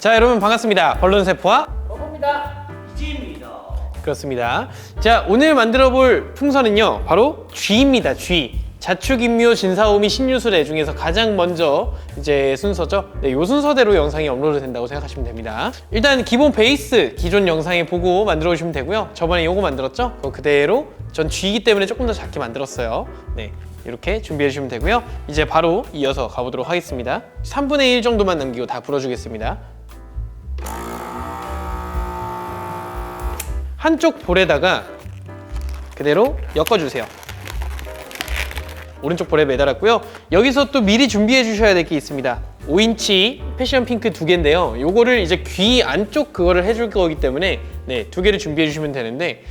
자, 여러분 반갑습니다. 벌룬세포와 버퍼입니다. 이지입니다. 그렇습니다. 자, 오늘 만들어 볼 풍선은요, 바로 쥐입니다. 쥐. 자축인묘 진사오미 신유술애 중에서 가장 먼저 이제 순서죠. 네, 요 순서대로 영상이 업로드 된다고 생각하시면 됩니다. 일단 기본 베이스 기존 영상에 보고 만들어 오시면 되고요. 저번에 요거 만들었죠? 그거 그대로 전 쥐이기 때문에 조금 더 작게 만들었어요. 네, 이렇게 준비해 주시면 되고요. 이제 바로 이어서 가보도록 하겠습니다. 3분의 1 정도만 남기고 다 불어주겠습니다. 한쪽 볼에다가 그대로 엮어주세요. 오른쪽 볼에 매달았고요. 여기서 또 미리 준비해 주셔야 될 게 있습니다. 5인치 패션 핑크 2개인데요. 요거를 이제 귀 안쪽 그거를 해줄 거기 때문에 네, 2개를 준비해 주시면 되는데,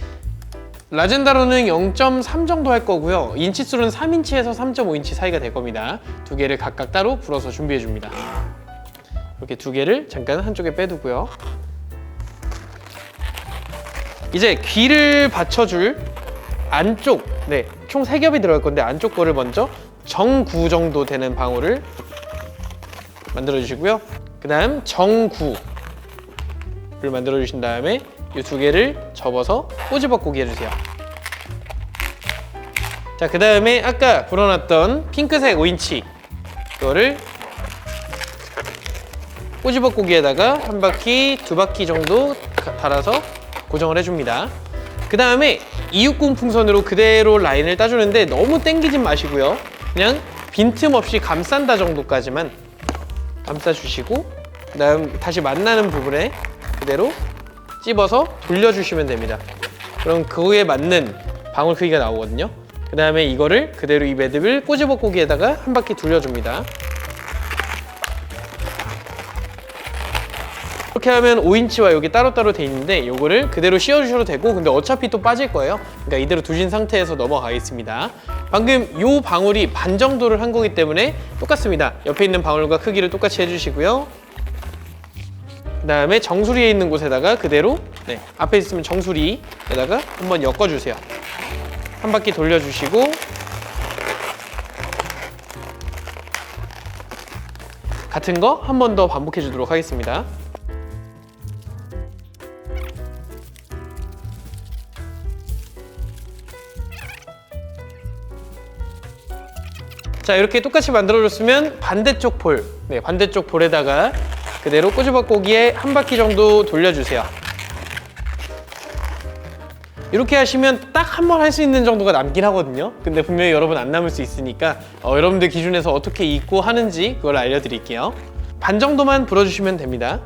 라젠다로는 0.3 정도 할 거고요. 인치수는 3인치에서 3.5인치 사이가 될 겁니다. 2개를 각각 따로 불어서 준비해 줍니다. 이렇게 2개를 잠깐 한쪽에 빼두고요. 이제 귀를 받쳐줄 안쪽, 네, 총 3겹이 들어갈 건데 안쪽 거를 먼저 정구 정도 되는 방울을 만들어 주시고요. 그 다음 정구를 만들어 주신 다음에 이 2개를 접어서 꼬집어꼬기 해주세요. 자, 그 다음에 아까 불어놨던 핑크색 5인치 이거를 꼬집어꼬기에다가 한 바퀴, 2바퀴 정도 달아서 고정을 해줍니다. 그 다음에 260 풍선으로 그대로 라인을 따주는데 너무 당기진 마시고요. 그냥 빈틈없이 감싼다 정도까지만 감싸주시고, 그 다음 다시 만나는 부분에 그대로 찝어서 돌려주시면 됩니다. 그럼 그거에 맞는 방울 크기가 나오거든요. 그 다음에 이거를 그대로 이 매듭을 꼬집어꼬기에다가 한 바퀴 돌려줍니다. 이렇게 하면 5인치와 여기 따로따로 돼 있는데 요거를 그대로 씌워주셔도 되고, 근데 어차피 또 빠질 거예요. 그러니까 이대로 두신 상태에서 넘어가겠습니다. 방금 요 방울이 반 정도를 한 거기 때문에 똑같습니다. 옆에 있는 방울과 크기를 똑같이 해주시고요. 그 다음에 정수리에 있는 곳에다가 그대로, 네, 앞에 있으면 정수리에다가 한번 엮어주세요. 한 바퀴 돌려주시고, 같은 거 한 번 더 반복해 주도록 하겠습니다. 자, 이렇게 똑같이 만들어줬으면 반대쪽 볼, 네, 반대쪽 볼에다가 그대로 꼬집어꼬기에 한 바퀴 정도 돌려주세요. 이렇게 하시면 딱 한 번 할 수 있는 정도가 남긴 하거든요. 근데 분명히 여러분 안 남을 수 있으니까 여러분들 기준에서 어떻게 입고 하는지 그걸 알려드릴게요. 반 정도만 불어주시면 됩니다.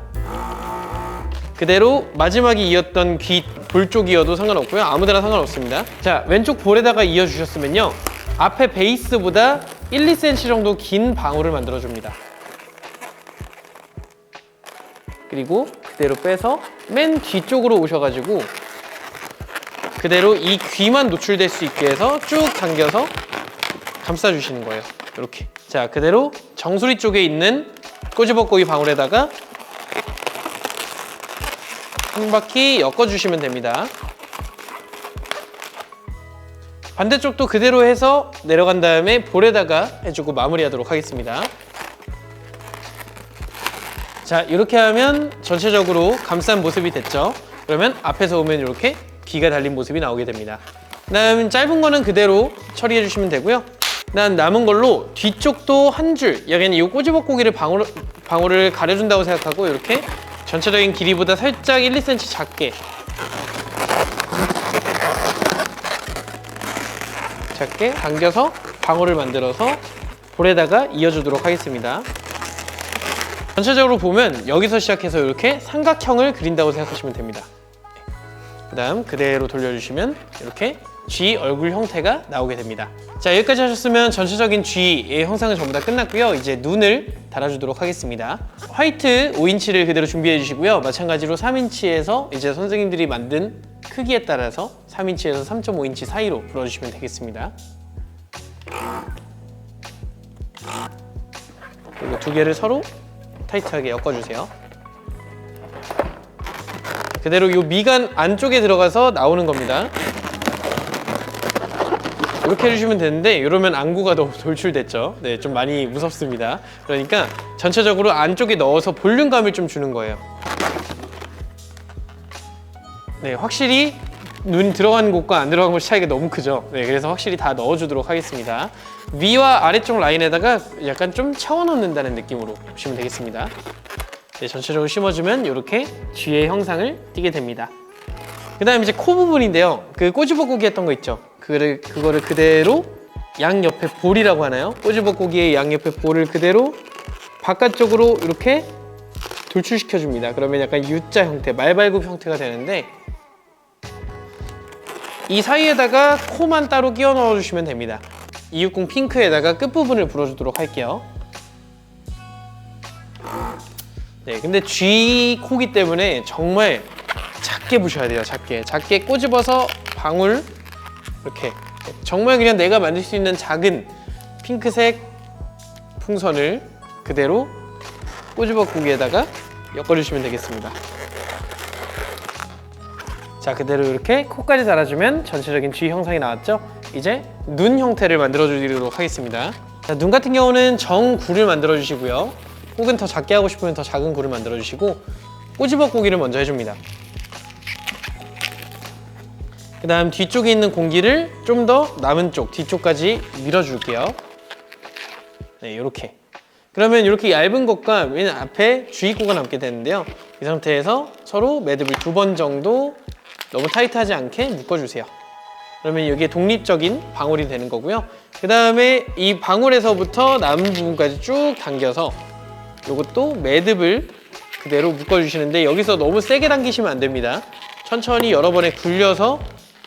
그대로 마지막에 이었던 귀 볼 쪽이어도 상관없고요. 아무데나 상관없습니다. 자, 왼쪽 볼에다가 이어주셨으면요, 앞에 베이스보다 1, 2cm 정도 긴 방울을 만들어줍니다. 그리고 그대로 빼서 맨 뒤쪽으로 오셔가지고 그대로 이 귀만 노출될 수 있게 해서 쭉 당겨서 감싸주시는 거예요. 이렇게. 자, 그대로 정수리 쪽에 있는 꼬집어꼬기 방울에다가 한 바퀴 엮어주시면 됩니다. 반대쪽도 그대로 해서 내려간 다음에 볼에다가 해주고 마무리하도록 하겠습니다. 자, 이렇게 하면 전체적으로 감싼 모습이 됐죠. 그러면 앞에서 오면 이렇게 귀가 달린 모습이 나오게 됩니다. 그다음 짧은 거는 그대로 처리해 주시면 되고요. 그다음 남은 걸로 뒤쪽도 한 줄, 여기는 이 꼬집어꼬기를 방울을 가려준다고 생각하고 이렇게 전체적인 길이보다 살짝 1, 2cm 작게 당겨서 방울을 만들어서 볼에다가 이어주도록 하겠습니다. 전체적으로 보면 여기서 시작해서 이렇게 삼각형을 그린다고 생각하시면 됩니다. 그 다음 그대로 돌려주시면 이렇게 쥐 얼굴 형태가 나오게 됩니다. 자, 여기까지 하셨으면 전체적인 쥐의 형상은 전부 다 끝났고요. 이제 눈을 달아주도록 하겠습니다. 화이트 5인치를 그대로 준비해 주시고요. 마찬가지로 3인치에서 이제 선생님들이 만든 크기에 따라서 3인치에서 3.5인치 사이로 불어주시면 되겠습니다. 그리고 2개를 서로 타이트하게 엮어주세요. 그대로 이 미간 안쪽에 들어가서 나오는 겁니다. 이렇게 해주시면 되는데 이러면 안구가 너무 돌출됐죠. 네, 좀 많이 무섭습니다. 그러니까 전체적으로 안쪽에 넣어서 볼륨감을 좀 주는 거예요. 네, 확실히 눈 들어간 곳과 안 들어간 곳 차이가 너무 크죠. 네, 그래서 확실히 다 넣어주도록 하겠습니다. 위와 아래쪽 라인에다가 약간 좀 채워넣는다는 느낌으로 보시면 되겠습니다. 네, 전체적으로 심어주면 이렇게 쥐의 형상을 띠게 됩니다. 그 다음에 이제 코 부분인데요. 그 꼬집어고기 했던 거 있죠. 그거를 그대로 양옆에 볼이라고 하나요? 꼬집어고기의 양옆에 볼을 그대로 바깥쪽으로 이렇게 돌출시켜줍니다. 그러면 약간 U자 형태, 말발굽 형태가 되는데 이 사이에다가 코만 따로 끼워 넣어주시면 됩니다. 260 핑크에다가 끝부분을 불어주도록 할게요. 네, 근데 G 코기 때문에 정말 작게 부셔야 돼요. 작게 꼬집어서 방울 이렇게 정말 그냥 내가 만들 수 있는 작은 핑크색 풍선을 그대로 꼬집어 고기에다가 엮어주시면 되겠습니다. 자, 그대로 이렇게 코까지 달아주면 전체적인 G 형상이 나왔죠? 이제 눈 형태를 만들어 주도록 하겠습니다. 자, 눈 같은 경우는 정구를 만들어 주시고요. 혹은 더 작게 하고 싶으면 더 작은 구를 만들어 주시고 꼬집어 고기를 먼저 해줍니다. 그 다음 뒤쪽에 있는 공기를 좀 더 남은 쪽, 뒤쪽까지 밀어줄게요. 네, 이렇게. 그러면 이렇게 얇은 것과 맨 앞에 G코가 남게 되는데요. 이 상태에서 서로 매듭을 2번 정도 너무 타이트하지 않게 묶어주세요. 그러면 여기에 독립적인 방울이 되는 거고요. 그 다음에 이 방울에서부터 남은 부분까지 쭉 당겨서 이것도 매듭을 그대로 묶어주시는데 여기서 너무 세게 당기시면 안 됩니다. 천천히 여러 번에 굴려서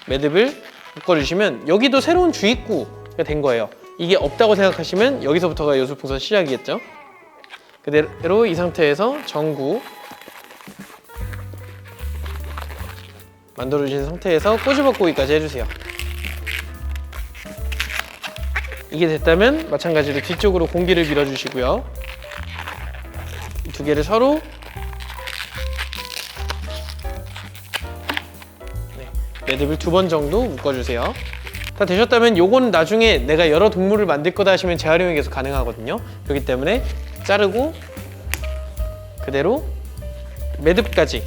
매듭을 묶어주시면 여기도 새로운 주입구가 된 거예요. 이게 없다고 생각하시면 여기서부터가 요술풍선 시작이겠죠. 그대로 이 상태에서 전구 만들어주신 상태에서 꼬집어고기까지 해주세요. 이게 됐다면 마찬가지로 뒤쪽으로 공기를 밀어주시고요. 이 두 개를 서로 매듭을 2번 정도 묶어주세요. 다 되셨다면 요건 나중에 내가 여러 동물을 만들 거다 하시면 재활용이 계속 가능하거든요. 그렇기 때문에 자르고 그대로 매듭까지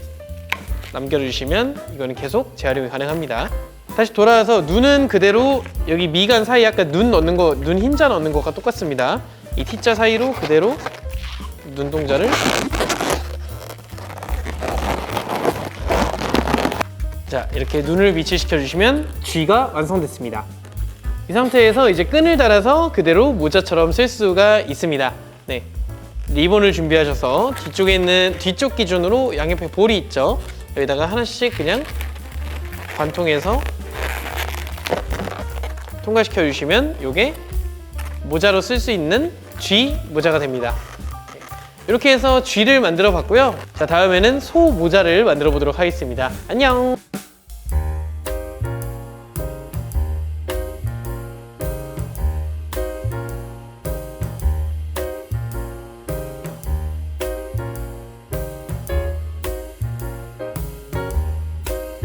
남겨주시면 이거는 계속 재활용이 가능합니다. 다시 돌아와서 눈은 그대로 여기 미간 사이 약간 눈 넣는 거, 눈 흰자 넣는 것과 똑같습니다. 이 T자 사이로 그대로 눈동자를 자, 이렇게 눈을 위치시켜 주시면 G가 완성됐습니다. 이 상태에서 이제 끈을 달아서 그대로 모자처럼 쓸 수가 있습니다. 네, 리본을 준비하셔서 뒤쪽에 있는 뒤쪽 기준으로 양옆에 볼이 있죠. 여기다가 하나씩 그냥 관통해서 통과시켜 주시면 이게 모자로 쓸 수 있는 G 모자가 됩니다. 이렇게 해서 G를 만들어 봤고요. 자, 다음에는 소 모자를 만들어 보도록 하겠습니다. 안녕.